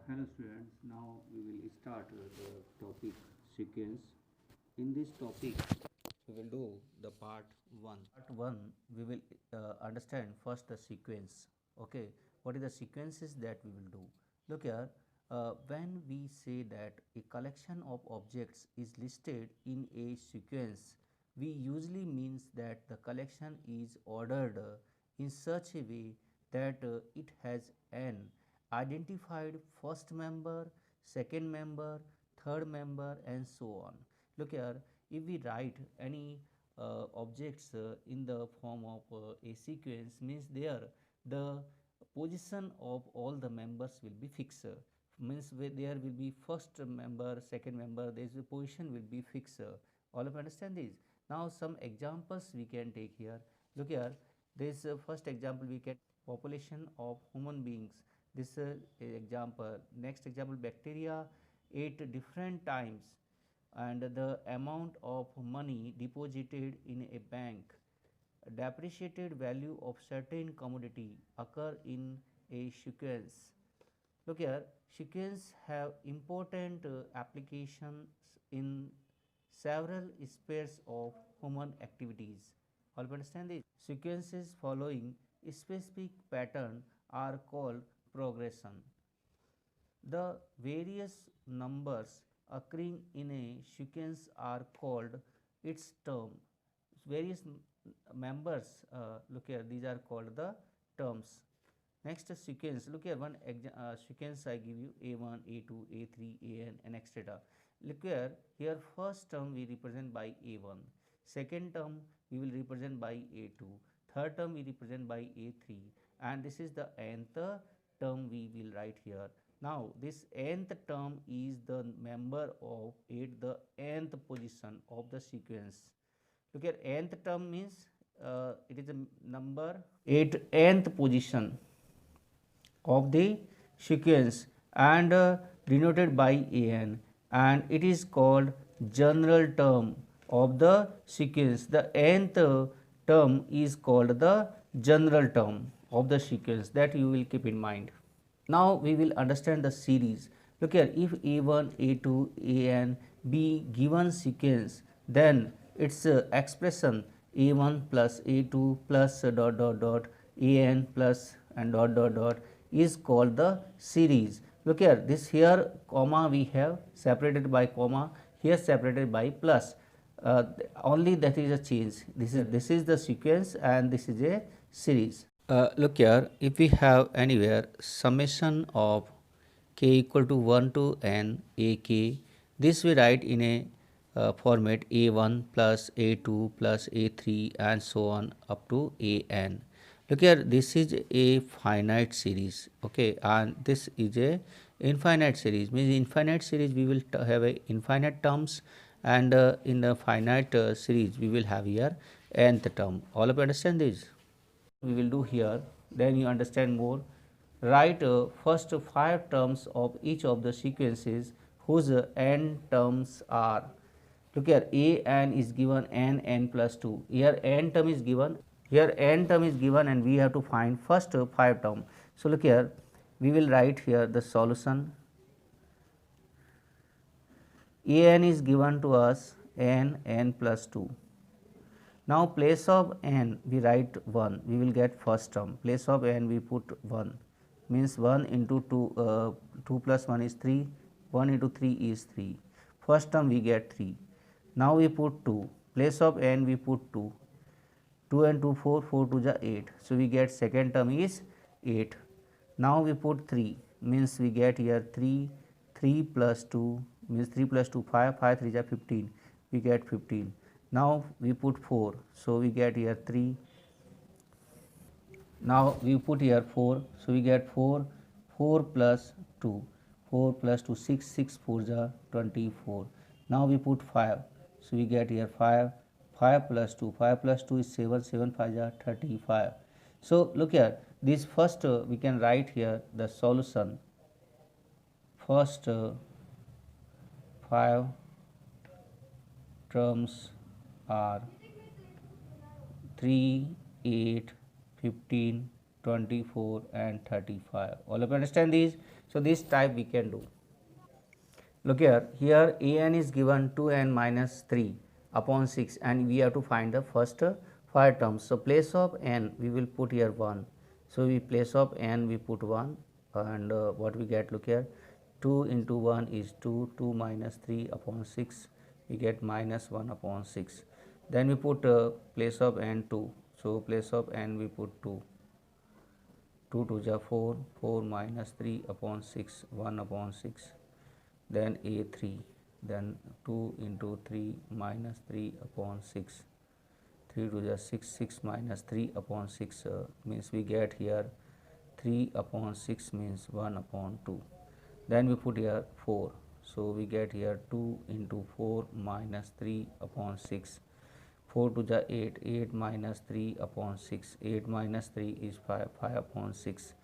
Hello students, now we will start the topic sequence. In this topic, we will do the part 1. Part 1, we will understand first the sequence. Okay, what is the sequences that we will do? Look here, when we say that a collection of objects is listed in a sequence, we usually means that the collection is ordered in such a way that it has an identified first member, second member, third member, and so on. Look here, if we write any objects in the form of a sequence, means there the position of all the members will be fixed. Means there will be first member, second member, there is a position will be fixed. All of you understand this? Now some examples we can take here. Look here, this first example we get population of human beings. This example. Next example, bacteria ate different times and the amount of money deposited in a bank. Depreciated value of certain commodity occur in a sequence. Look here, sequence have important applications in several spheres of human activities. All understand this? Sequences following a specific pattern are called progression. The various numbers occurring in a sequence are called its term. Various members, look here, these are called the terms. Next sequence, look here, one sequence I give you A1, A2, A3, AN and etc. Look here, here first term we represent by A1, second term we will represent by A2, third term we represent by A3, and this is the nth term we will write here. Now this nth term is the member of at the nth position of the sequence. Look here, nth term means it is a number at nth position of the sequence and denoted by an, and it is called general term of the sequence. The nth term is called the general term of the sequence, that you will keep in mind. Now we will understand the series. Look here, if A1, A2, AN be given sequence, then its expression A1 plus A2 plus AN plus and is called the series. Look here, this here comma we have separated by comma, here separated by plus. Only that is a change. This is the sequence and this is a series. Look here, if we have anywhere summation of k equal to 1 to n a k, this we write in a format a1 plus a2 plus a3 and so on up to an. Look here, this is a finite series, okay, and this is a infinite series. Means infinite series we will have a infinite terms, and in the finite series we will have here nth term. All of you understand this? We will do here, then you understand more. Write first 5 terms of each of the sequences whose n terms are. Look here, a n is given n plus 2. Here n term is given. Here n term is given and we have to find first 5 term. So look here, we will write here the solution. A n is given to us n plus 2. Now place of n we write 1, we will get first term. Place of n we put 1, means 1 into 2 plus 1 is 3, 1 into 3 is 3. First term we get 3. Now we put 2, place of n we put 2, 2 and 2 4, 4 to the 8. So we get second term is 8. Now we put 3, means we get here 3, 3 plus 2 means 3 plus 2 5, 5 3 is 15, we get 15. Now we put 4, so we get here 3. Now we put here 4, so we get 4, 4 plus 2, 4 plus 2 6, 6 4 is 24. Now we put 5, so we get here 5, 5 plus 2, 5 plus 2 is 7, 7 5 is 35. So look here, this first we can write here the solution. First 5 terms are 3, 8, 15, 24 and 35. All of you understand these? So this type we can do. Look here an is given 2n minus 3 upon 6 and we have to find the first 5 terms. So place of n we will put here 1. So we place of n we put 1 and what we get, look here, 2 into 1 is 2, 2 minus 3 upon 6 we get minus 1 upon 6. Then we put place of n 2. So place of n we put 2. 2 to the 4, 4 minus 3 upon 6, 1 upon 6. Then a3, then 2 into 3 minus 3 upon 6, 3 to the 6, 6 minus 3 upon 6 means we get here 3 upon 6 means 1 upon 2. Then we put here 4, so we get here 2 into 4 minus 3 upon 6, 4 to the 8, 8 minus 3 upon 6, 8 minus 3 is 5, 5 upon 6.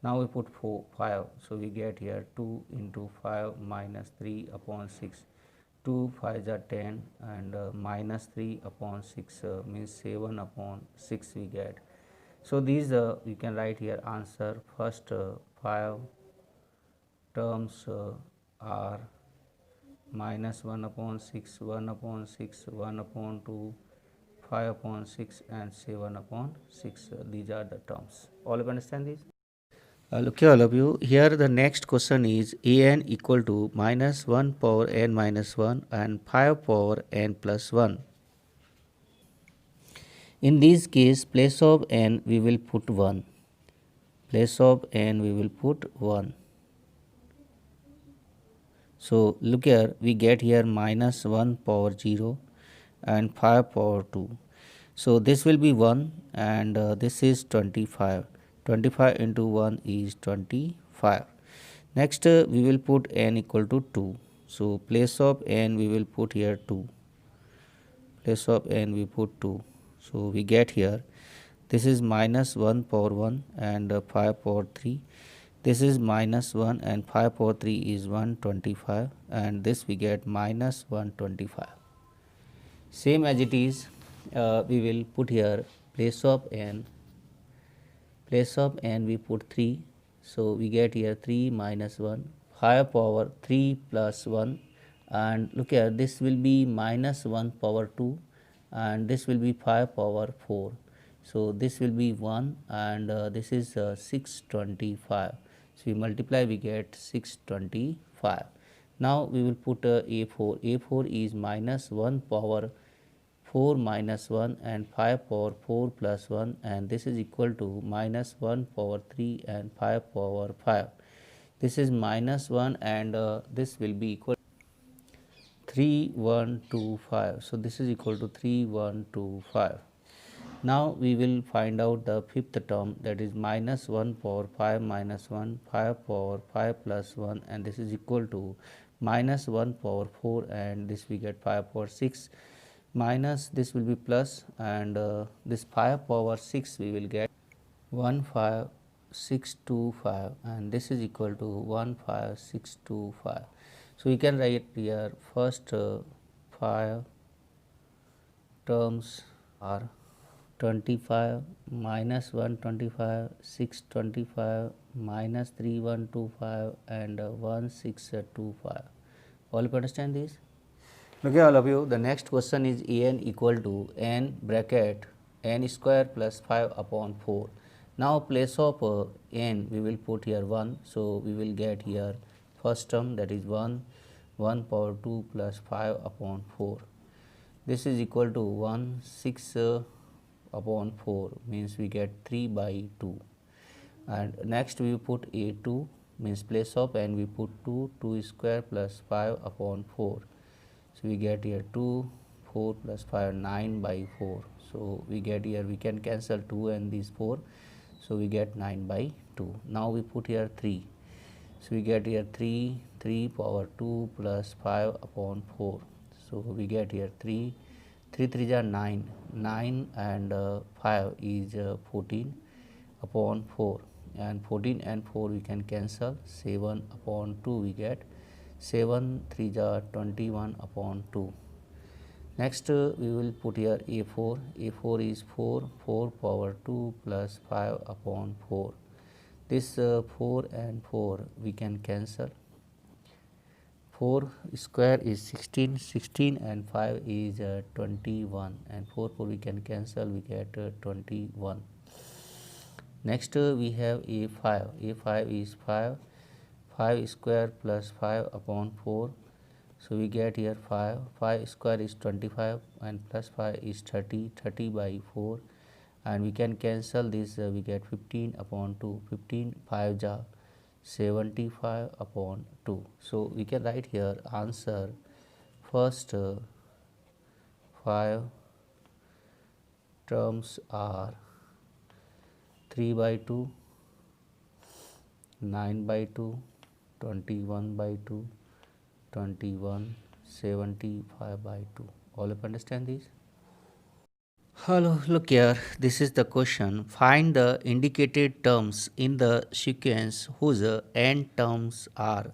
Now we put 4, 5, so we get here 2 into 5 minus 3 upon 6, 2 5 are 10 and minus 3 upon 6 means 7 upon 6 we get. So these you can write here answer. First 5 terms are minus 1 upon 6, 1 upon 6, 1 upon 2, 5 upon 6 and 7 upon 6. These are the terms. All of you understand this? Look here all of you, here the next question is an equal to minus 1 power n minus 1 and 5 power n plus 1. In this case place of n we will put 1, place of n we will put 1. So look here, we get here minus 1 power 0 and 5 power 2. So this will be 1 and this is 25. 25 into 1 is 25. Next we will put n equal to 2. So place of n we will put here 2. Place of n we put 2. So we get here this is minus 1 power 1 and 5 power 3. This is minus 1 and 5 power 3 is 125 and this we get minus 125. Same as it is we will put here place of n. Place of n we put 3. So we get here 3 minus 1, 5 power 3 plus 1 and look here this will be minus 1 power 2 and this will be 5 power 4. So this will be 1 and this is 625. So we multiply we get 625. Now we will put a4. a4 is minus 1 power 4 minus 1 and 5 power 4 plus 1 and this is equal to minus 1 power 3 and 5 power 5. This is minus 1 and this will be equal to 3125. So this is equal to 3125. Now we will find out the fifth term, that is minus 1 power 5 minus 1, 5 power 5 plus 1 and this is equal to minus 1 power 4 and this we get 5 power 6 minus this will be plus and this 5 power 6 we will get 15625 and this is equal to 15625. So we can write here first 5 terms are 25 minus 125, 625 minus 3125 and 1625. All of you understand this? Okay, all of you, the next question is an equal to n bracket n square plus 5 upon 4. Now place of n we will put here 1. So we will get here first term, that is 1 power 2 plus 5 upon 4. This is equal to 1 6 upon 4 means we get 3 by 2. And next we put a2 means place of n we put 2 square plus 5 upon 4. So we get here 2, 4 plus 5, 9 by 4. So we get here, we can cancel 2 and these 4. So we get 9 by 2. Now we put here 3. So we get here 3 power 2 plus 5 upon 4. So we get here 3 3 are 9 and 5 is 14 upon 4 and 14 and 4 we can cancel, 7 upon 2 we get 7 3 are 21 upon 2. Next we will put here a4 is 4 power 2 plus 5 upon 4. This 4 and 4 we can cancel. 4 square is 16, 16 and 5 is 21, and 4 4 we can cancel, we get 21. Next we have a5. a5 is 5, 5 square plus 5 upon 4, so we get here 5. 5 square is 25 and plus 5 is 30, 30 by 4, and we can cancel this, we get 15 upon 2, 15 5 ja 75 upon 2. So we can write here answer first 5 terms are 3 by 2, 9 by 2, 21 by 2, 21, 75 by 2. All of understand this? Hello, look here. This is the question. Find the indicated terms in the sequence whose n terms are.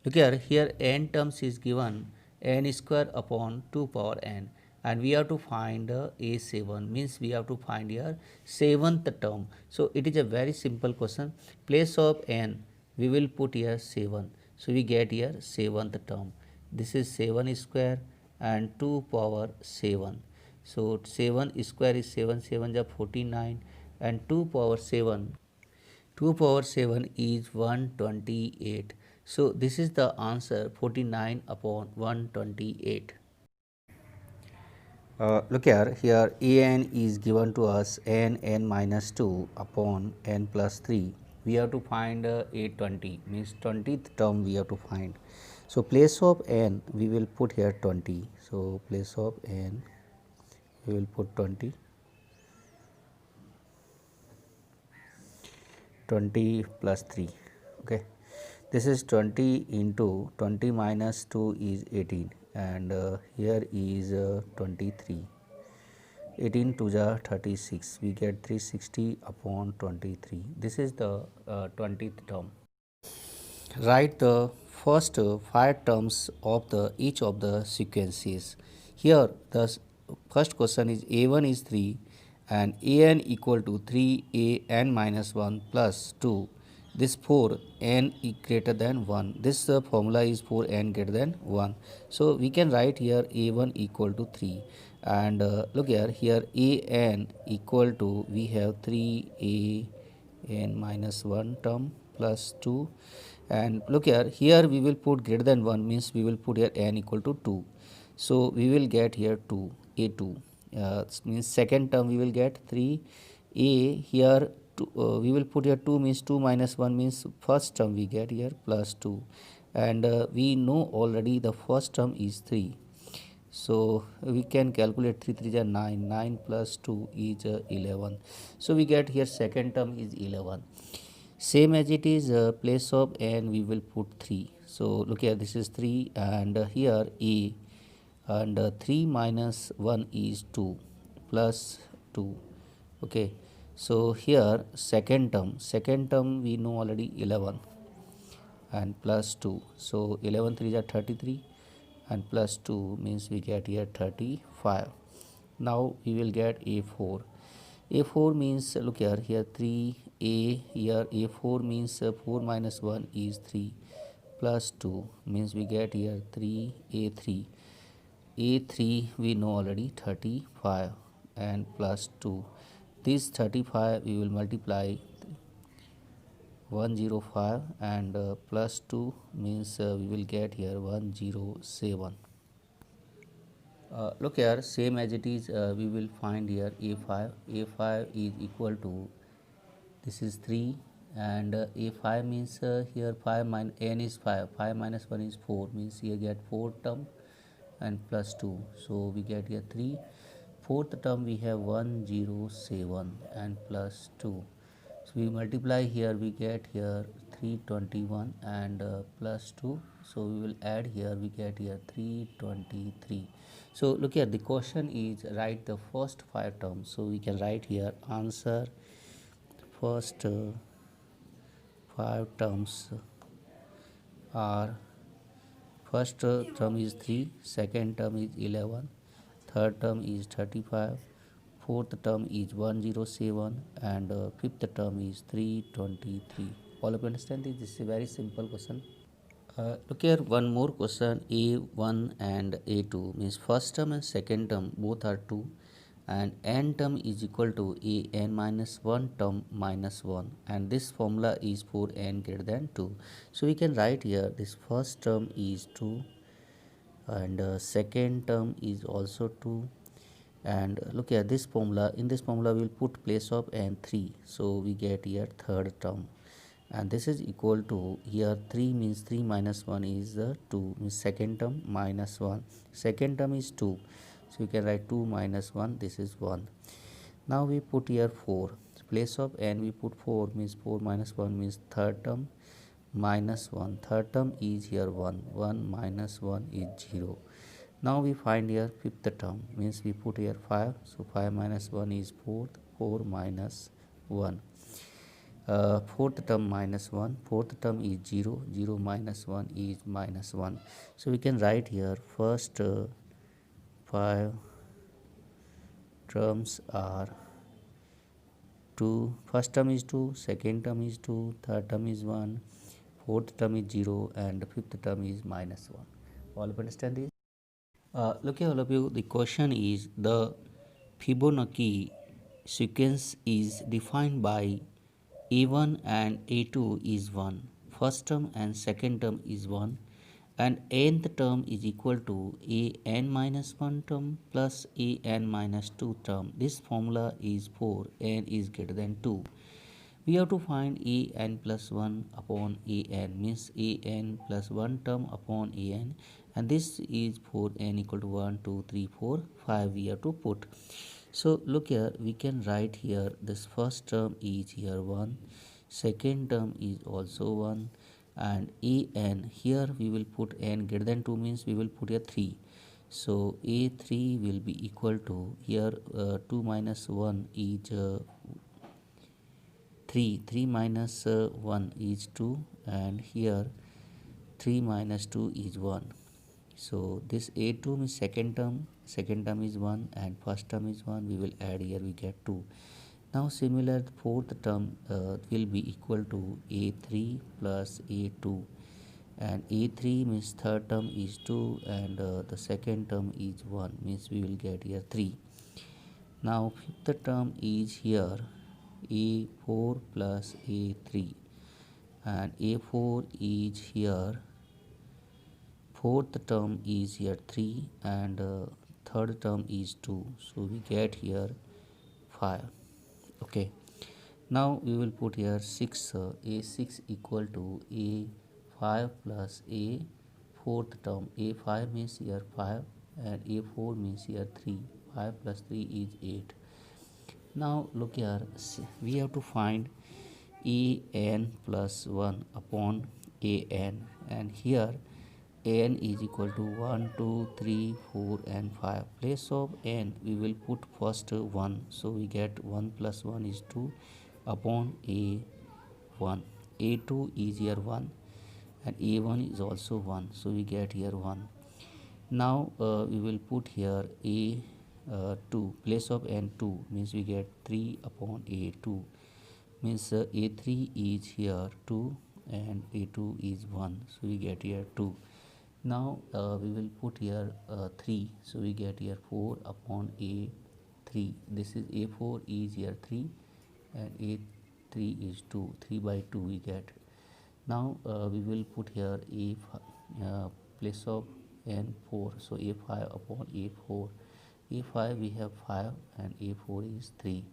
Look here. Here n terms is given n square upon 2 power n, and we have to find a7, means we have to find here seventh term. So it is a very simple question. Place of n we will put here 7. So we get here seventh term. This is 7 square and 2 power 7. So 7 square is 7, 7 is 49, and 2 power 7, 2 power 7 is 128. So this is the answer 49 upon 128. Look here an is given to us n minus 2 upon n plus 3. We have to find a20, means 20th term we have to find. So place of n we will put here 20. So place of n we will put 20, 20 plus 3. Okay, this is 20 into 20 minus 2 is 18, and here is 23. 18 to the 36, we get 360 upon 23. This is the 20th term. Write the first 5 terms of the each of the sequences. Here the first question is a1 is 3 and an equal to 3 a n minus 1 plus 2. This 4 n is greater than 1. This formula is 4 n greater than 1. So we can write here a1 equal to 3, and look here a n equal to, we have 3 a n minus 1 term plus 2, and look here we will put greater than 1, means we will put here n equal to 2. So we will get here 2 a2, means second term we will get 3 a, here we will put here 2, means 2 minus 1 means first term we get here plus 2, and we know already the first term is 3. So we can calculate 3 3 is 9, 9 plus 2 is 11. So we get here second term is 11. Same as it is, place of n we will put 3. So look here, this is 3, and here a, and 3 minus 1 is 2 plus 2. Okay, so here second term we know already 11 and plus 2. So 11 3 is 33, and plus 2 means we get here 35. Now we will get a4. a4 means, look here 3 a, here a4 means 4 minus 1 is 3 plus 2 means we get here 3 a3. a3 we know already 35 and plus 2. This 35 we will multiply 105, and plus 2 means we will get here 107. Look here, same as it is, we will find here a5. a5 is equal to, this is 3, and a5 means here 5 minus n is 5, 5 minus 1 is 4, means here get 4 term and plus 2. So we get here 3. Fourth term we have 107 and plus 2. So we multiply here, we get here 321 and plus 2. So we will add here, we get here 323. So look here, the question is write the first 5 terms. So we can write here answer first 5 terms are, first term is 3, second term is 11, third term is 35, fourth term is 107 and fifth term is 323. All of you understand this? This is a very simple question. Look here, one more question. A1 and A2 means first term and second term both are 2, and n term is equal to a n minus 1 term minus 1, and this formula is for n greater than 2. So we can write here this first term is 2 and second term is also 2, and look here, this formula, in this formula we will put place of n 3, so we get here third term, and this is equal to here 3 means 3 minus 1 is 2 means second term minus 1, second term is 2, so you can write 2 minus 1, this is 1. Now we put here 4, place of n we put 4 means 4 minus 1 means third term minus 1, third term is here 1, 1 minus 1 is 0. Now we find here fifth term means we put here 5, so 5 minus 1 is 4, 4 minus 1. Fourth term minus 1, fourth term is 0, 0 minus 1 is minus 1. So we can write here first 5 terms are 2, first term is 2, second term is 2, third term is 1, fourth term is 0, and fifth term is minus 1. All of you understand this? Look here, all of you, the question is the Fibonacci sequence is defined by a1 and a2 is 1, first term and second term is 1, and nth term is equal to a n minus 1 term plus a n minus 2 term. This formula is for n is greater than 2. We have to find a n plus 1 upon a n means a n plus 1 term upon a n, and this is for n equal to 1, 2, 3, 4, 5 we have to put. So look here, we can write here this first term is here 1, second term is also 1, and a n here we will put n greater than 2 means we will put here 3. So a3 will be equal to here 2 minus 1 is 3, 3 minus 1 is 2, and here 3 minus 2 is 1. So this a2 means second term is 1 and first term is 1, we will add here, we get 2. Now similar fourth term will be equal to a3 plus a2, and a3 means third term is 2 and the second term is 1 means we will get here 3. Now fifth term is here a4 plus a3, and a4 is here, fourth term is here 3 and third term is 2, so we get here 5. Okay, now we will put here 6, a6 equal to a5 plus a fourth term, a5 means here 5 and a4 means here 3, 5 plus 3 is 8. Now look here, we have to find an plus 1 upon an, and here n is equal to 1, 2, 3, 4 and 5. Place of n we will put first 1, so we get 1 plus 1 is 2 upon a1. a2 is here 1 and a1 is also 1, so we get here 1. Now we will put here a2, place of n 2 means we get 3 upon a2 means a3 is here 2 and a2 is 1, so we get here 2. Now we will put here 3, so we get here 4 upon a3. This is a4 is here 3 and a3 is 2, 3 by 2 we get. Now we will put here a place of n 4, so a5 upon a4. a5 we have 5 and a4 is 3,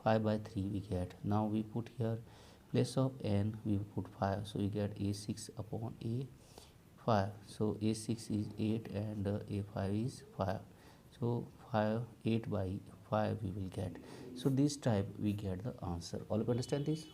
5 by 3 we get. Now we put here place of n we put 5, so we get a6 upon a5, so a6 is 8 and a5 is 5, so 8 by 5 we will get. So this type we get the answer. All of you understand this?